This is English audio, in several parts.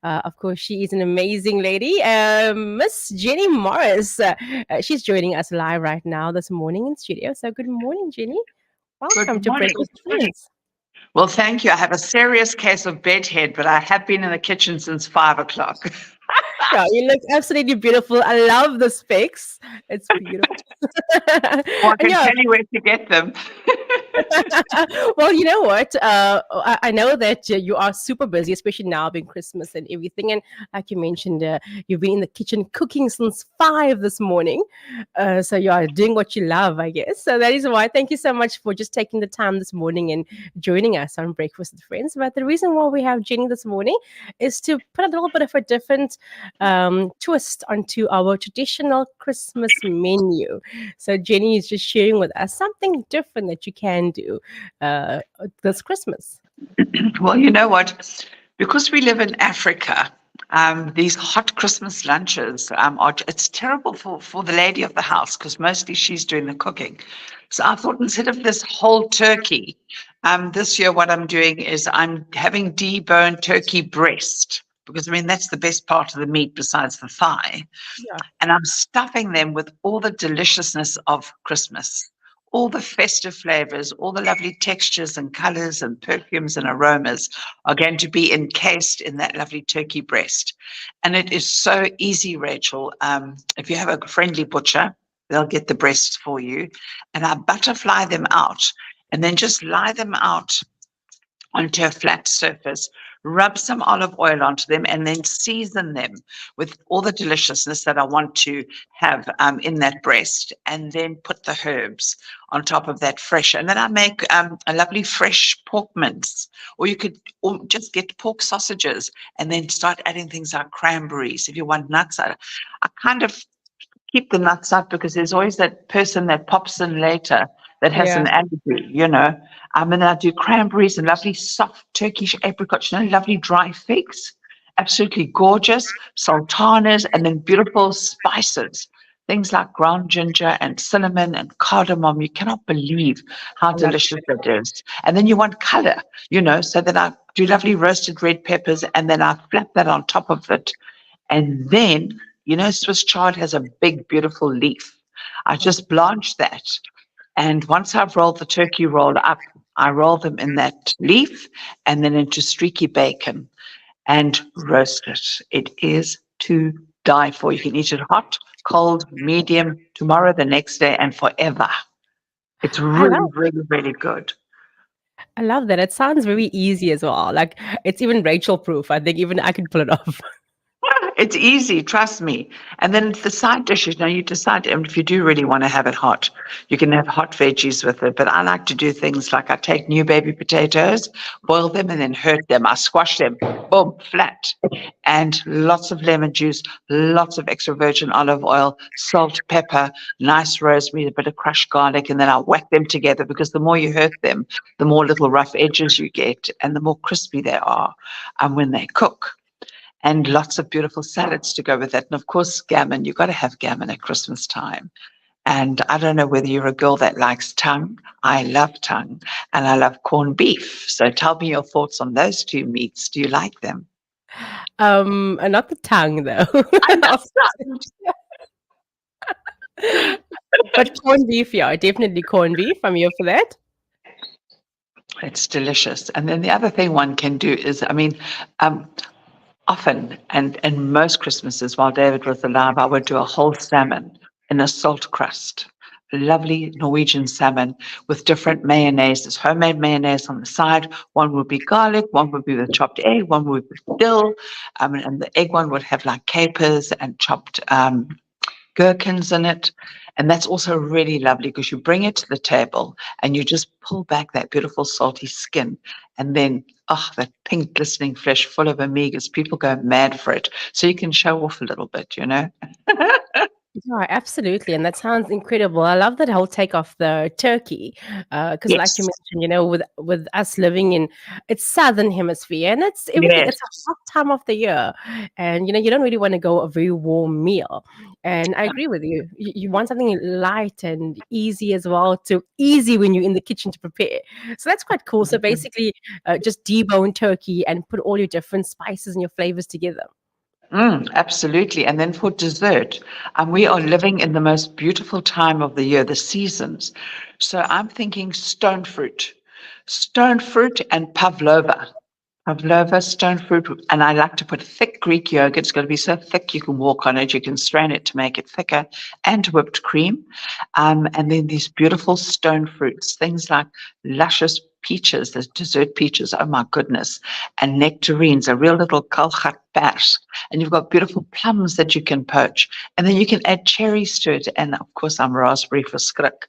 Of course, she is an amazing lady, Miss Jenny Morris. She's joining us live right now this morning in studio. So, good morning, Jenny. Good Welcome to morning. Breakfast with Friends. Well, thank you. I have a serious case of bedhead, but I have been in the kitchen since 5 o'clock. Yeah, you look absolutely beautiful. I love the specs. It's beautiful. Well, I And can yeah, tell you where to get them. well, you know what? I know that you are super busy, especially now being Christmas and everything. And like you mentioned, you've been in the kitchen cooking since 5 this morning. So you are doing what you love, I guess. So that is why. Thank you so much for just taking the time this morning and joining us on Breakfast with Friends. But the reason why we have Jenny this morning is to put a little bit of a different twist onto our traditional Christmas menu. So Jenny is just sharing with us something different that you can do uh, this Christmas. Well, you know what? Because we live in Africa, these hot Christmas lunches it's terrible for the lady of the house because mostly she's doing the cooking. So I thought instead of this whole turkey, this year what I'm doing is I'm having deboned turkey breast because I mean that's the best part of the meat besides the thigh. Yeah, And I'm stuffing them with all the deliciousness of Christmas, all the festive flavors, all the lovely textures and colors and perfumes and aromas are going to be encased in that lovely turkey breast. And it is so easy, Rachel. If you have a friendly butcher, they'll get the breasts for you. And I butterfly them out and then just lie them out onto a flat surface, rub some olive oil onto them, and then season them with all the deliciousness that I want to have in that breast, and then put the herbs on top of that fresh. And then I make a lovely fresh pork mince, or you could just get pork sausages and then start adding things like cranberries. If you want nuts, I kind of keep the nuts out because there's always that person that pops in later that has yeah, an allergy. And I do cranberries and lovely soft Turkish apricots, lovely dry figs, absolutely gorgeous, sultanas, and then beautiful spices, things like ground ginger and cinnamon and cardamom. You cannot believe how I love delicious it is. And then you want color, so then I do lovely roasted red peppers and then I flap that on top of it. And then, Swiss chard has a big, beautiful leaf. I just blanch that. And once I've rolled the turkey roll up, I roll them in that leaf and then into streaky bacon and roast it. It is to die for. You can eat it hot, cold, medium, tomorrow, the next day, and forever. It's I really, love really, really good. I love that. It sounds very easy as well. Like it's even Rachel proof. I think even I could pull it off. It's easy, trust me. And then the side dishes, you decide if you do really want to have it hot, you can have hot veggies with it. But I like to do things like I take new baby potatoes, boil them, and then hurt them. I squash them, boom, flat. And lots of lemon juice, lots of extra virgin olive oil, salt, pepper, nice rosemary, a bit of crushed garlic, and then I whack them together because the more you hurt them, the more little rough edges you get and the more crispy they are when they cook, and lots of beautiful salads to go with it. And of course, gammon. You've got to have gammon at Christmas time. And I don't know whether you're a girl that likes tongue. I love tongue and I love corned beef. So tell me your thoughts on those two meats. Do you like them? Not the tongue though. I love tongue. But corned beef, yeah, definitely corned beef. I'm here for that. It's delicious. And then the other thing one can do is, um, often and most Christmases while David was alive, I would do a whole salmon in a salt crust. Lovely Norwegian salmon with different mayonnaises, homemade mayonnaise on the side. One would be garlic, one would be with chopped egg, one would be dill, and the egg one would have like capers and chopped gherkins in it. And that's also really lovely because you bring it to the table and you just pull back that beautiful salty skin. And then, that pink glistening flesh full of omegas, people go mad for it. So you can show off a little bit. Yeah, absolutely. And that sounds incredible. I love that whole take off the turkey. Because like you Yes, mentioned, with us living in it's southern hemisphere and it's everything, yes. it's a hot time of the year. And you don't really want to go a very warm meal. And I agree with you. You want something light and easy as well, to easy when you're in the kitchen to prepare. So that's quite cool. So basically, just debone turkey and put all your different spices and your flavors together. Absolutely. And then for dessert, we are living in the most beautiful time of the year, the seasons. So I'm thinking stone fruit and pavlova. Pavlova, stone fruit, and I like to put thick Greek yogurt. It's going to be so thick you can walk on it. You can strain it to make it thicker, and whipped cream. And then these beautiful stone fruits, things like luscious peaches, the dessert peaches, oh my goodness, and nectarines, a real little kalchat bash. And you've got beautiful plums that you can poach. And then you can add cherries to it. And of course, I'm raspberry for skrik.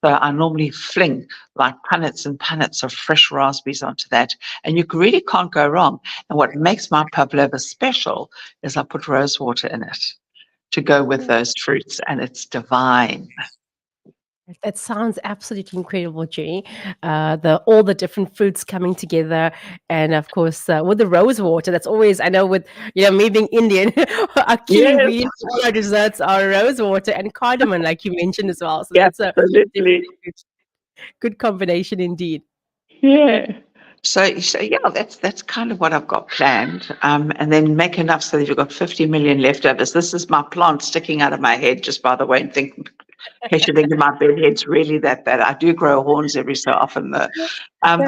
So I normally fling like punnets and punnets of fresh raspberries onto that. And you really can't go wrong. And what makes my pavlova special is I put rose water in it to go with those fruits, and it's divine. That sounds absolutely incredible, Jenny. The all the different fruits coming together, and of course with the rose water. That's always, I know, with me being Indian, our key Yes, ingredient for all our desserts are rose water and cardamom, like you mentioned as well. So that's a absolutely. definitely good combination indeed. Yeah. So yeah, that's kind of what I've got planned. And then make enough so that you've got 50 million leftovers. This is my plant sticking out of my head, just by the way, and think, in case you think my bedhead's really that bad. I do grow horns every so often, though. Um,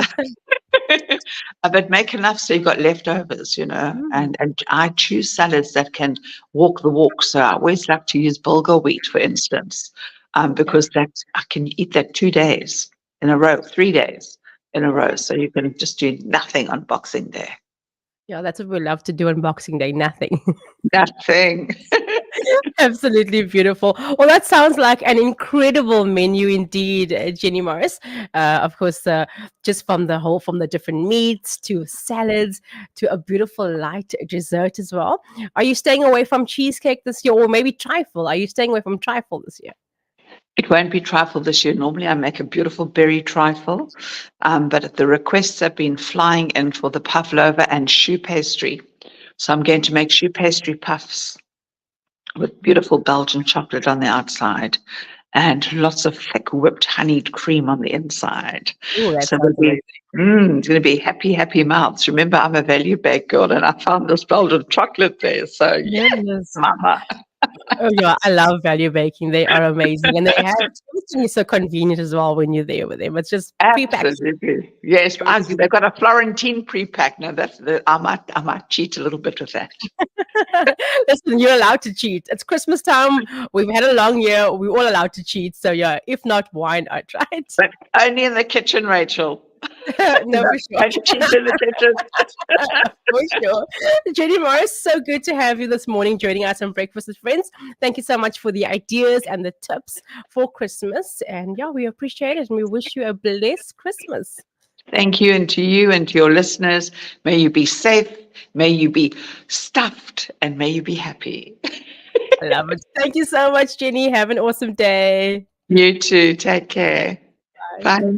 but make enough so you've got leftovers, Mm, and I choose salads that can walk the walk. So I always like to use bulgur wheat, for instance, okay. because I can eat that 2 days in a row, 3 days in a row. So you can just do nothing on Boxing Day. Yeah, that's what we love to do on Boxing Day. Nothing. Nothing. Absolutely beautiful. Well, that sounds like an incredible menu indeed, Jenny Morris. Of course, just from the different meats to salads to a beautiful light dessert as well. Are you staying away from cheesecake this year, or maybe trifle? Are you staying away from trifle this year? It won't be trifle this year. Normally, I make a beautiful berry trifle, but the requests have been flying in for the pavlova and choux pastry. So I'm going to make choux pastry puffs with beautiful Belgian chocolate on the outside and lots of thick whipped honeyed cream on the inside. Oh, that So there'll sounds be, amazing. it's going to be happy, happy mouths. Remember, I'm a value bag girl and I found this Belgian chocolate there. So, yes, Yes. mama. Oh, yeah, I love value baking. They are amazing, and they have everything is so convenient as well when you're there with them. It's just pre-packed. Absolutely. Yes, they've got a Florentine pre-pack. Now I might cheat a little bit with that. Listen, you're allowed to cheat. It's Christmas time. We've had a long year. We're all allowed to cheat. So yeah, if not, why not? Right? But only in the kitchen, Rachel. No, for sure. Don't cheat in the kitchen. For sure. Jenny Morris, so good to have you this morning joining us on Breakfast with Friends. Thank you so much for the ideas and the tips for Christmas. And yeah, we appreciate it and we wish you a blessed Christmas. Thank you, and to you and to your listeners. May you be safe, may you be stuffed, and may you be happy. I love it. Thank you so much, Jenny. Have an awesome day. You too. Take care. Bye. Bye.